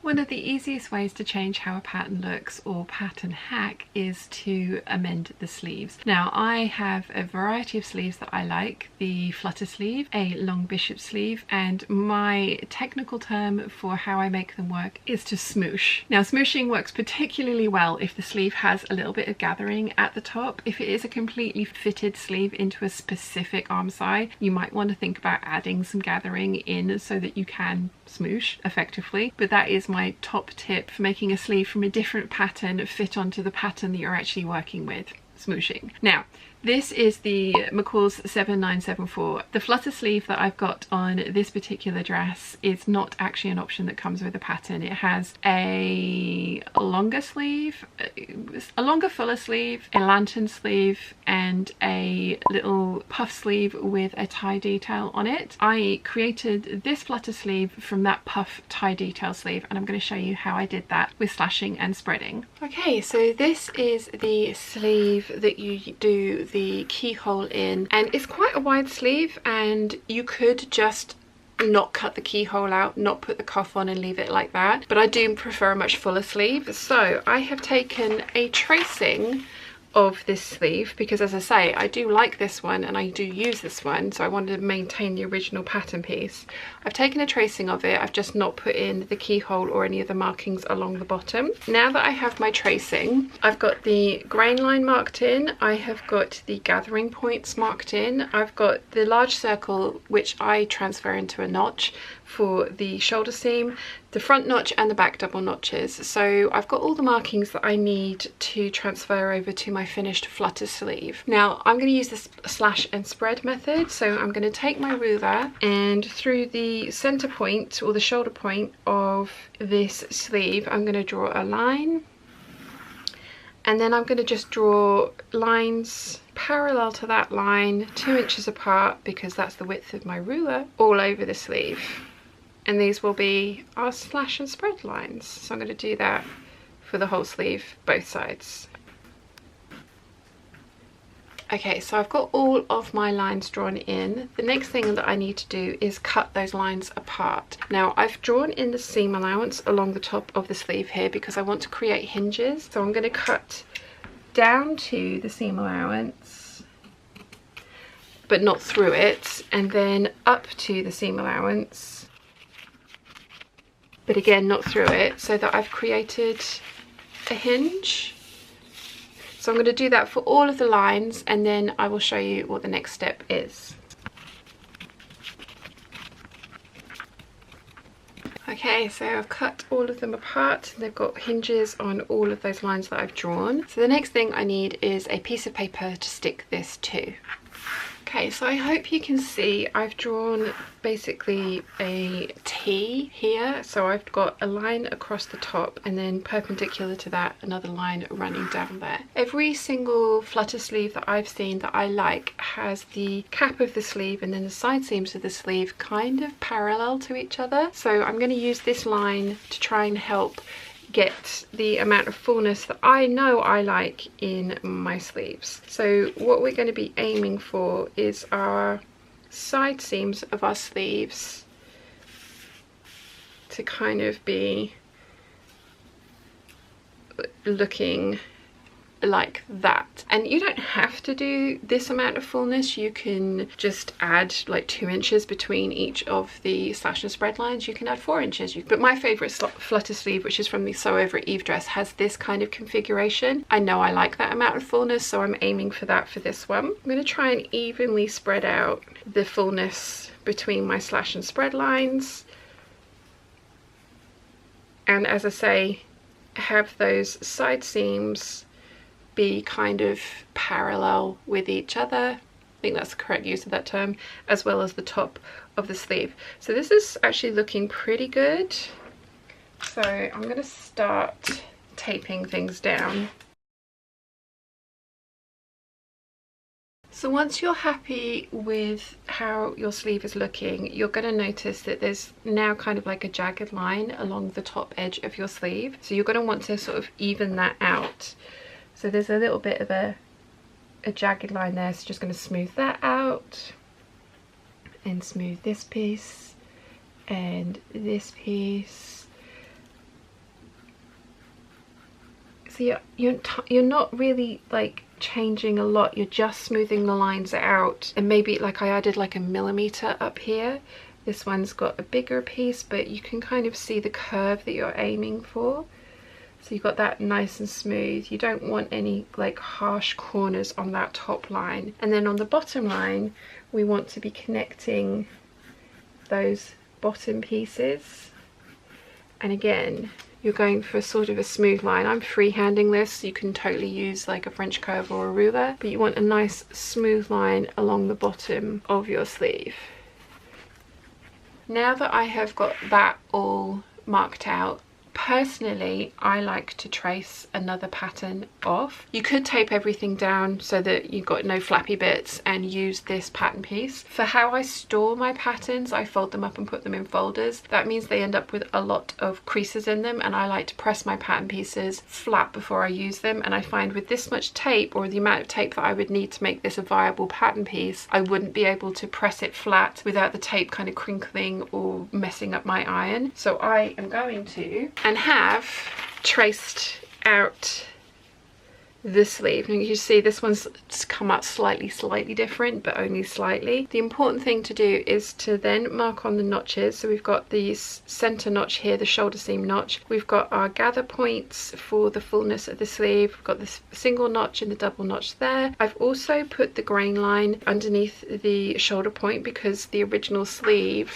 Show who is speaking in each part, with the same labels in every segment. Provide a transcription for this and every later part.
Speaker 1: One of the easiest ways to change how a pattern looks or pattern hack is to amend the sleeves. Now I have a variety of sleeves that I like: the Flutter sleeve, a long bishop sleeve, and my technical term for how I make them work is to smoosh. Now smooshing works particularly well if the sleeve has a little bit of gathering at the top. If it is a completely fitted sleeve into a specific arm side, you might want to think about adding some gathering in so that you can smoosh effectively. But that is my top tip for making a sleeve from a different pattern fit onto the pattern that you're actually working with: smooshing. Now this is the McCall's 7974. The Flutter sleeve that I've got on this particular dress is not actually an option that comes with the pattern. It has a longer sleeve, a longer fuller sleeve, a lantern sleeve, and a little puff sleeve with a tie detail on it. I created this Flutter sleeve from that puff tie detail sleeve, and I'm going to show you how I did that with slashing and spreading. Okay, so this is the sleeve that you do the keyhole in, and it's quite a wide sleeve, and you could just not cut the keyhole out, not put the cuff on and leave it like that, but I do prefer a much fuller sleeve. So I have taken a tracing of this sleeve because, as I say, I do like this one and I do use this one, so I wanted to maintain the original pattern piece. I've taken a tracing of it, I've just not put in the keyhole or any of the markings along the bottom. Now that I have my tracing, I've got the grain line marked in, I have got the gathering points marked in, I've got the large circle which I transfer into a notch for the shoulder seam, the front notch and the back double notches. So I've got all the markings that I need to transfer over to my finished Flutter sleeve. Now I'm going to use this slash and spread method. So I'm going to take my ruler, and through the center point or the shoulder point of this sleeve, I'm going to draw a line, and then I'm going to just draw lines parallel to that line 2 inches apart, because that's the width of my ruler, all over the sleeve. And these will be our slash and spread lines. So I'm going to do that for the whole sleeve, both sides. Okay, so I've got all of my lines drawn in. The next thing that I need to do is cut those lines apart. Now I've drawn in the seam allowance along the top of the sleeve here because I want to create hinges. So I'm going to cut down to the seam allowance, but not through it, and then up to the seam allowance, but again not through it, so that I've created a hinge. So I'm going to do that for all of the lines, and then I will show you what the next step is. Okay, so I've cut all of them apart. They've got hinges on all of those lines that I've drawn. So the next thing I need is a piece of paper to stick this to. Okay, so I hope you can see I've drawn basically a T here. So I've got a line across the top, and then perpendicular to that another line running down there. Every single Flutter sleeve that I've seen that I like has the cap of the sleeve and then the side seams of the sleeve kind of parallel to each other. So I'm going to use this line to try and help get the amount of fullness that I know I like in my sleeves. So what we're going to be aiming for is our side seams of our sleeves to kind of be looking like that. And you don't have to do this amount of fullness, you can just add like 2 inches between each of the slash and spread lines. You can add 4 inches, but my favorite Flutter sleeve, which is from the Sew Over Eve dress, has this kind of configuration. I know I like that amount of fullness, so I'm aiming for that for this one. I'm going to try and evenly spread out the fullness between my slash and spread lines, and as I say, have those side seams be kind of parallel with each other. I think that's the correct use of that term, as well as the top of the sleeve. So this is actually looking pretty good. So I'm going to start taping things down. So once you're happy with how your sleeve is looking, you're going to notice that there's now kind of like a jagged line along the top edge of your sleeve. So you're going to want to sort of even that out. So there's a little bit of a jagged line there, so just going to smooth that out and smooth this piece and this piece So you're not really like changing a lot, you're just smoothing the lines out. And maybe like I added like a millimeter up here. This one's got a bigger piece, but you can kind of see the curve that you're aiming for. So you've got that nice and smooth. You don't want any like harsh corners on that top line. And then on the bottom line, we want to be connecting those bottom pieces. And again, you're going for sort of a smooth line. I'm freehanding this, you can totally use like a French curve or a ruler, but you want a nice smooth line along the bottom of your sleeve. Now that I have got that all marked out, personally, I like to trace another pattern off. You could tape everything down so that you've got no flappy bits and use this pattern piece. For how I store my patterns, I fold them up and put them in folders. That means they end up with a lot of creases in them, and I like to press my pattern pieces flat before I use them. And I find with this much tape, or the amount of tape that I would need to make this a viable pattern piece, I wouldn't be able to press it flat without the tape kind of crinkling or messing up my iron. So I am going to and have traced out the sleeve. Now you see this one's come out slightly different, but only slightly. The important thing to do is to then mark on the notches. So we've got the center notch here, the shoulder seam notch. We've got our gather points for the fullness of the sleeve. We've got the single notch and the double notch there. I've also put the grain line underneath the shoulder point because the original sleeve,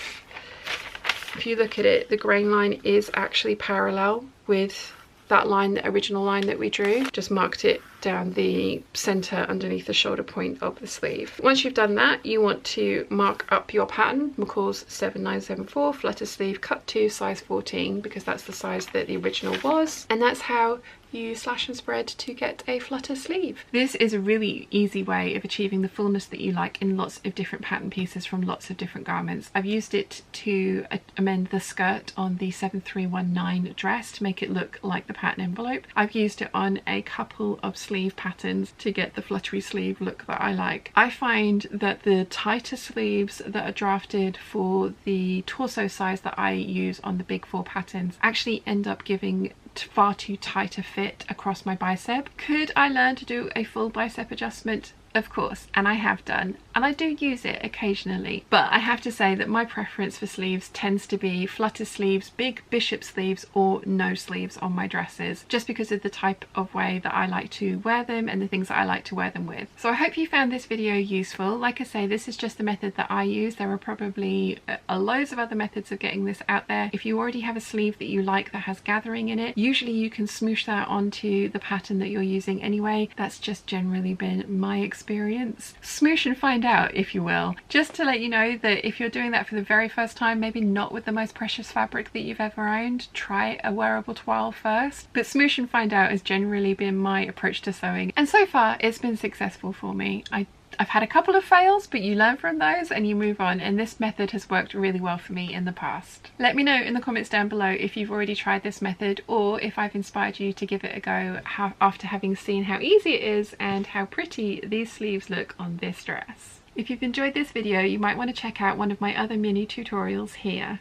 Speaker 1: if you look at it, the grain line is actually parallel with that line, the original line that we drew. Just marked it down the center underneath the shoulder point of the sleeve. Once you've done that, you want to mark up your pattern. McCall's 7974 Flutter sleeve cut to size 14 because that's the size that the original was, and that's how you slash and spread to get a Flutter sleeve. This is a really easy way of achieving the fullness that you like in lots of different pattern pieces from lots of different garments. I've used it to amend the skirt on the 7319 dress to make it look like the pattern envelope. I've used it on a couple of sleeve patterns to get the fluttery sleeve look that I like. I find that the tighter sleeves that are drafted for the torso size that I use on the big 4 patterns actually end up giving far too tight a fit across my bicep. Could I learn to do a full bicep adjustment? Of course, and I have done, and I do use it occasionally, but I have to say that my preference for sleeves tends to be Flutter sleeves, big bishop sleeves, or no sleeves on my dresses, just because of the type of way that I like to wear them and the things that I like to wear them with. So I hope you found this video useful. Like I say, this is just the method that I use. There are probably loads of other methods of getting this out there. If you already have a sleeve that you like that has gathering in it, usually you can smoosh that onto the pattern that you're using anyway. That's just generally been my experience. Smoosh and find out, if you will. Just to let you know that if you're doing that for the very first time, maybe not with the most precious fabric that you've ever owned, try a wearable toile first. But smoosh and find out has generally been my approach to sewing, and so far it's been successful for me. I've had a couple of fails, but you learn from those and you move on, and this method has worked really well for me in the past. Let me know in the comments down below if you've already tried this method, or if I've inspired you to give it a go after having seen how easy it is and how pretty these sleeves look on this dress. If you've enjoyed this video, you might want to check out one of my other mini tutorials here.